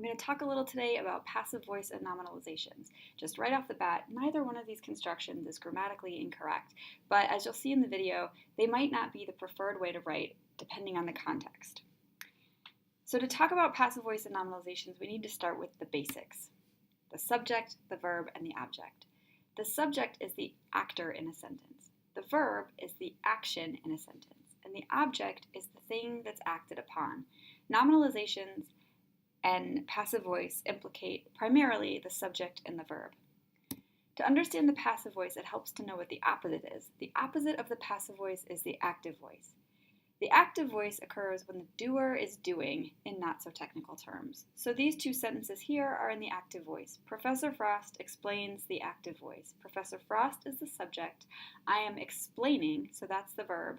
I'm going to talk a little today about passive voice and nominalizations. Just right off the bat, neither one of these constructions is grammatically incorrect, but as you'll see in the video, they might not be the preferred way to write depending on the context. So to talk about passive voice and nominalizations, we need to start with the basics: the subject, the verb, and the object. The subject is the actor in a sentence. The verb is the action in a sentence, and the object is the thing that's acted upon. Nominalizations and passive voice implicate primarily the subject and the verb. To understand the passive voice, it helps to know what the opposite is. The opposite of the passive voice is the active voice. The active voice occurs when the doer is doing in not so technical terms. So these two sentences here are in the active voice. Professor Frost explains the active voice. Professor Frost is the subject. I am explaining, so that's the verb.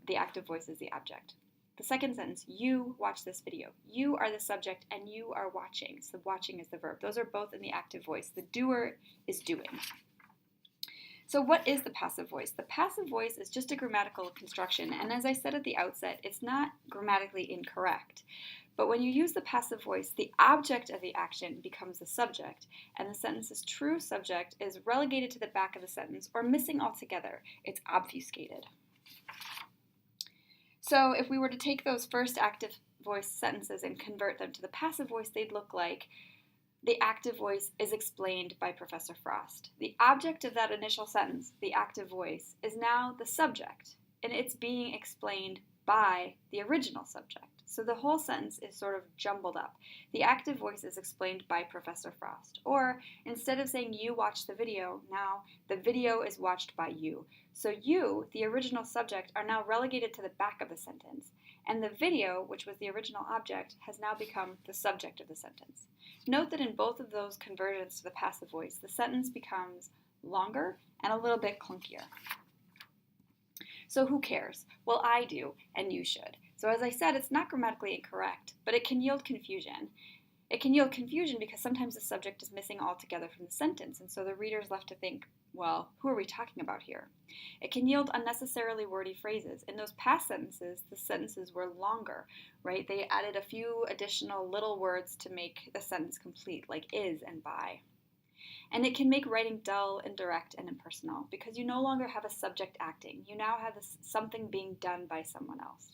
The active voice is the object. The second sentence, you watch this video. You are the subject and you are watching. So watching is the verb. Those are both in the active voice. The doer is doing. So what is the passive voice? The passive voice is just a grammatical construction, and as I said at the outset, it's not grammatically incorrect. But when you use the passive voice, the object of the action becomes the subject, and the sentence's true subject is relegated to the back of the sentence or missing altogether. It's obfuscated. So if we were to take those first active voice sentences and convert them to the passive voice, they'd look like: the active voice is explained by Professor Frost. The object of that initial sentence, the active voice, is now the subject, and it's being explained by the original subject. So the whole sentence is sort of jumbled up. The active voice is explained by Professor Frost. Or instead of saying you watched the video, now the video is watched by you. So you, the original subject, are now relegated to the back of the sentence. And the video, which was the original object, has now become the subject of the sentence. Note that in both of those conversions to the passive voice, the sentence becomes longer and a little bit clunkier. So who cares? Well, I do, and you should. So as I said, it's not grammatically incorrect, but it can yield confusion. It can yield confusion because sometimes the subject is missing altogether from the sentence, and so the reader is left to think, well, who are we talking about here? It can yield unnecessarily wordy phrases. In those past sentences, the sentences were longer, right? They added a few additional little words to make the sentence complete, like is and by. And it can make writing dull, indirect, and impersonal because you no longer have a subject acting. You now have something being done by someone else.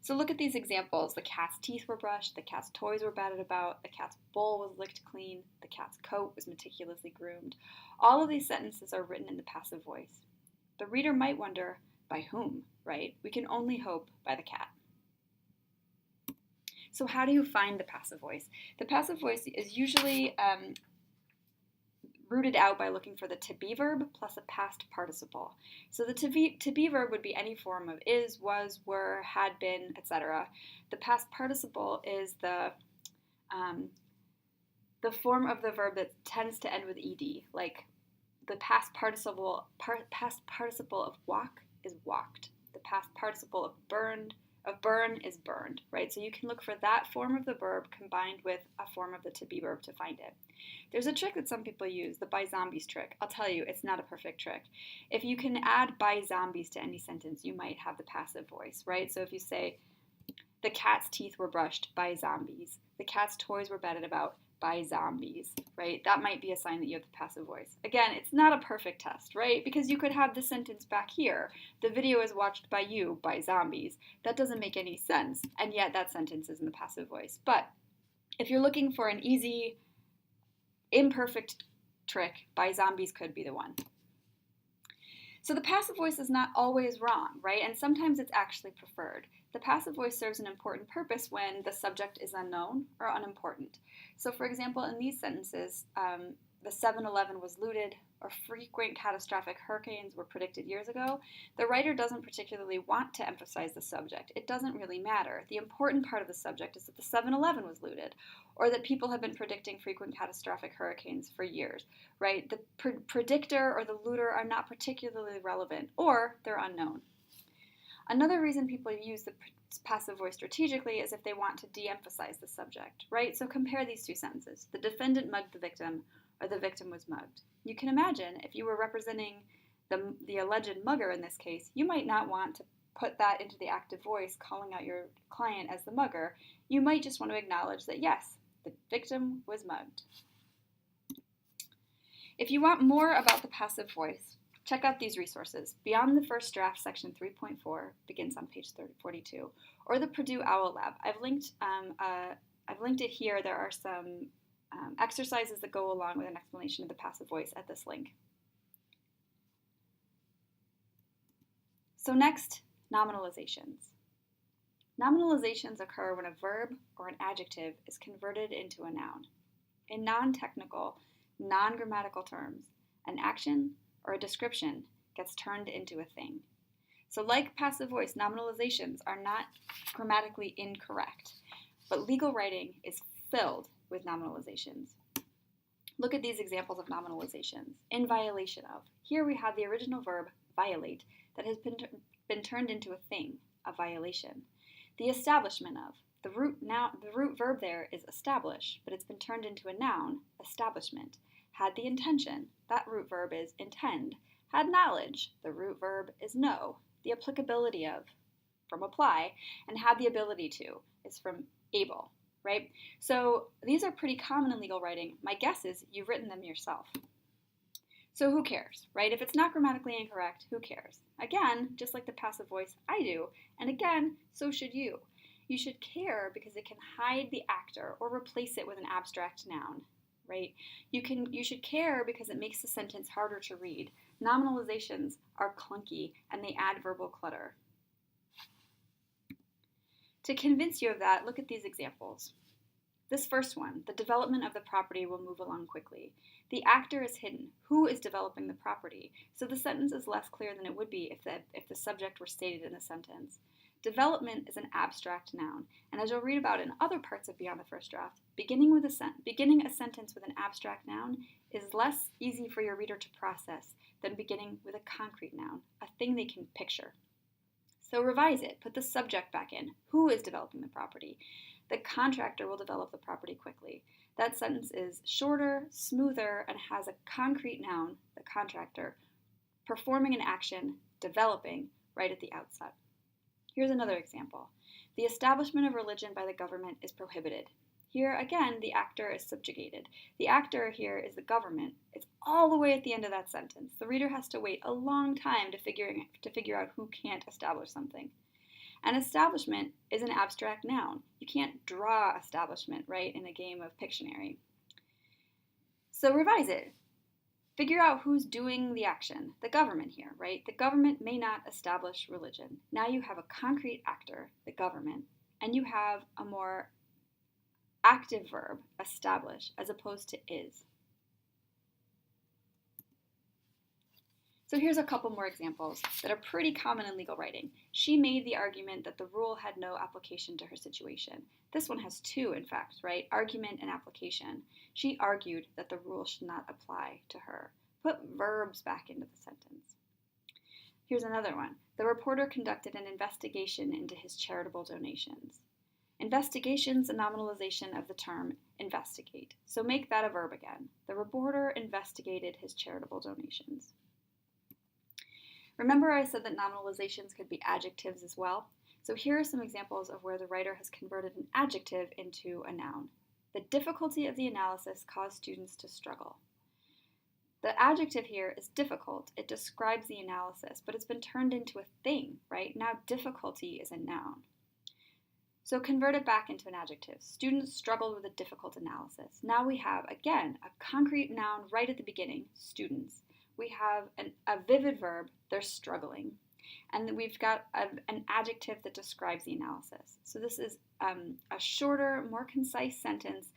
So look at these examples. The cat's teeth were brushed, the cat's toys were batted about, the cat's bowl was licked clean, the cat's coat was meticulously groomed. All of these sentences are written in the passive voice. The reader might wonder, by whom, right? We can only hope by the cat. So how do you find the passive voice? The passive voice is usually rooted out by looking for the to be verb plus a past participle. So the to be verb would be any form of is, was, were, had been, etc. The past participle is the form of the verb that tends to end with ed, like the past participle of walk is walked. The past participle of burn is burned, right? So you can look for that form of the verb combined with a form of the to be verb to find it. There's a trick that some people use, the by zombies trick. I'll tell you, it's not a perfect trick. If you can add by zombies to any sentence, you might have the passive voice, right? So if you say, the cat's teeth were brushed by zombies, the cat's toys were batted about by zombies, right? That might be a sign that you have the passive voice. Again, it's not a perfect test, right? Because you could have the sentence back here, the video is watched by you by zombies. That doesn't make any sense, and yet that sentence is in the passive voice. But if you're looking for an easy, imperfect trick, by zombies could be the one. So the passive voice is not always wrong, right? And sometimes it's actually preferred. The passive voice serves an important purpose when the subject is unknown or unimportant. So for example, in these sentences, the 7-Eleven was looted, or frequent catastrophic hurricanes were predicted years ago, the writer doesn't particularly want to emphasize the subject. It doesn't really matter. The important part of the subject is that the 7-Eleven was looted, or that people have been predicting frequent catastrophic hurricanes for years, right? The predictor or the looter are not particularly relevant, or they're unknown. Another reason people use the passive voice strategically is if they want to de-emphasize the subject, right? So compare these two sentences. The defendant mugged the victim, or the victim was mugged. You can imagine if you were representing the alleged mugger in this case, you might not want to put that into the active voice, calling out your client as the mugger, you might just want to acknowledge that yes, the victim was mugged. If you want more about the passive voice, check out these resources. Beyond the First Draft, section 3.4 begins on page 42, or the Purdue OWL Lab. I've linked it here. There are some exercises that go along with an explanation of the passive voice at this link. So next, nominalizations. Nominalizations occur when a verb or an adjective is converted into a noun. In non-technical, non-grammatical terms, an action or a description gets turned into a thing. So like passive voice, nominalizations are not grammatically incorrect, but legal writing is filled with nominalizations. Look at these examples of nominalizations. In violation of. Here we have the original verb, violate, that has been turned into a thing, a violation. The establishment of. The root verb there is establish, but it's been turned into a noun, establishment. Had the intention, that root verb is intend. Had knowledge, the root verb is know. The applicability of, from apply, and had the ability to is from able, right? So these are pretty common in legal writing. My guess is you've written them yourself. So who cares, right? If it's not grammatically incorrect, who cares? Again, just like the passive voice, I do. And again, so should you. You should care because it can hide the actor or replace it with an abstract noun, right? You should care because it makes the sentence harder to read. Nominalizations are clunky and they add verbal clutter. To convince you of that, look at these examples. This first one, the development of the property will move along quickly. The actor is hidden. Who is developing the property? So the sentence is less clear than it would be if the subject were stated in the sentence. Development is an abstract noun, and as you'll read about in other parts of Beyond the First Draft, beginning a sentence with an abstract noun is less easy for your reader to process than beginning with a concrete noun, a thing they can picture. So revise it. Put the subject back in. Who is developing the property? The contractor will develop the property quickly. That sentence is shorter, smoother, and has a concrete noun, the contractor, performing an action, developing, right at the outset. Here's another example. The establishment of religion by the government is prohibited. Here, again, the actor is subjugated. The actor here is the government. It's all the way at the end of that sentence. The reader has to wait a long time to figure out who can't establish something. An establishment is an abstract noun. You can't draw establishment, right, in a game of Pictionary. So revise it. Figure out who's doing the action. The government here, right? The government may not establish religion. Now you have a concrete actor, the government, and you have a more active verb, establish, as opposed to is. So here's a couple more examples that are pretty common in legal writing. She made the argument that the rule had no application to her situation. This one has two, in fact, right? Argument and application. She argued that the rule should not apply to her. Put verbs back into the sentence. Here's another one. The reporter conducted an investigation into his charitable donations. Investigation's a nominalization of the term investigate. So make that a verb again. The reporter investigated his charitable donations. Remember I said that nominalizations could be adjectives as well? So here are some examples of where the writer has converted an adjective into a noun. The difficulty of the analysis caused students to struggle. The adjective here is difficult. It describes the analysis, but it's been turned into a thing, right? Now difficulty is a noun. So convert it back into an adjective. Students struggled with a difficult analysis. Now we have, again, a concrete noun right at the beginning, students. We have a vivid verb, they're struggling. And then we've got an adjective that describes the analysis. So this is a shorter, more concise sentence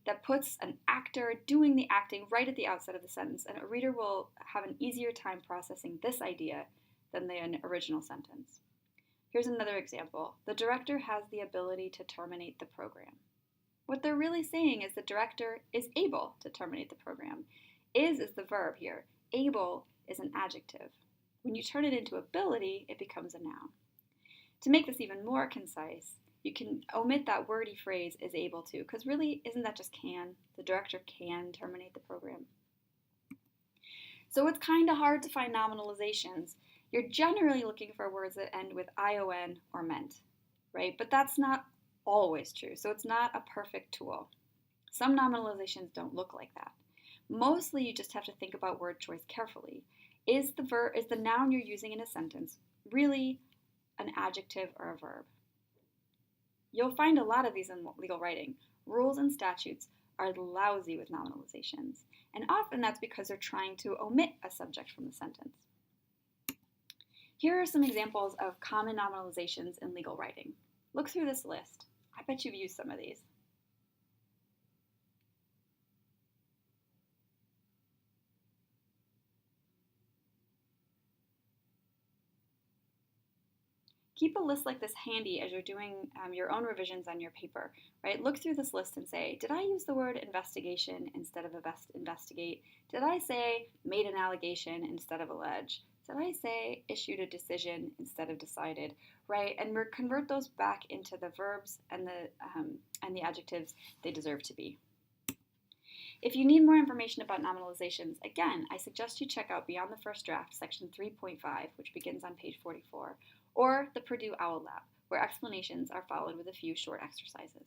that puts an actor doing the acting right at the outset of the sentence, and a reader will have an easier time processing this idea than the original sentence. Here's another example. The director has the ability to terminate the program. What they're really saying is the director is able to terminate the program. Is the verb here. Able is an adjective. When you turn it into ability, it becomes a noun. To make this even more concise, you can omit that wordy phrase is able to, because really, isn't that just can? The director can terminate the program. So it's kind of hard to find nominalizations You're generally looking for words that end with ion or ment, right? But that's not always true, so it's not a perfect tool. Some nominalizations don't look like that. Mostly you just have to think about word choice carefully. Is the noun you're using in a sentence really an adjective or a verb? You'll find a lot of these in legal writing. Rules and statutes are lousy with nominalizations, and often that's because they're trying to omit a subject from the sentence. Here are some examples of common nominalizations in legal writing. Look through this list. I bet you've used some of these. Keep a list like this handy as you're doing your own revisions on your paper, right? Look through this list and say, did I use the word investigation instead of investigate? Did I say made an allegation instead of allege? Did I say issued a decision instead of decided, right? And convert those back into the verbs and the adjectives they deserve to be. If you need more information about nominalizations, again, I suggest you check out Beyond the First Draft, section 3.5, which begins on page 44, or the Purdue OWL Lab, where explanations are followed with a few short exercises.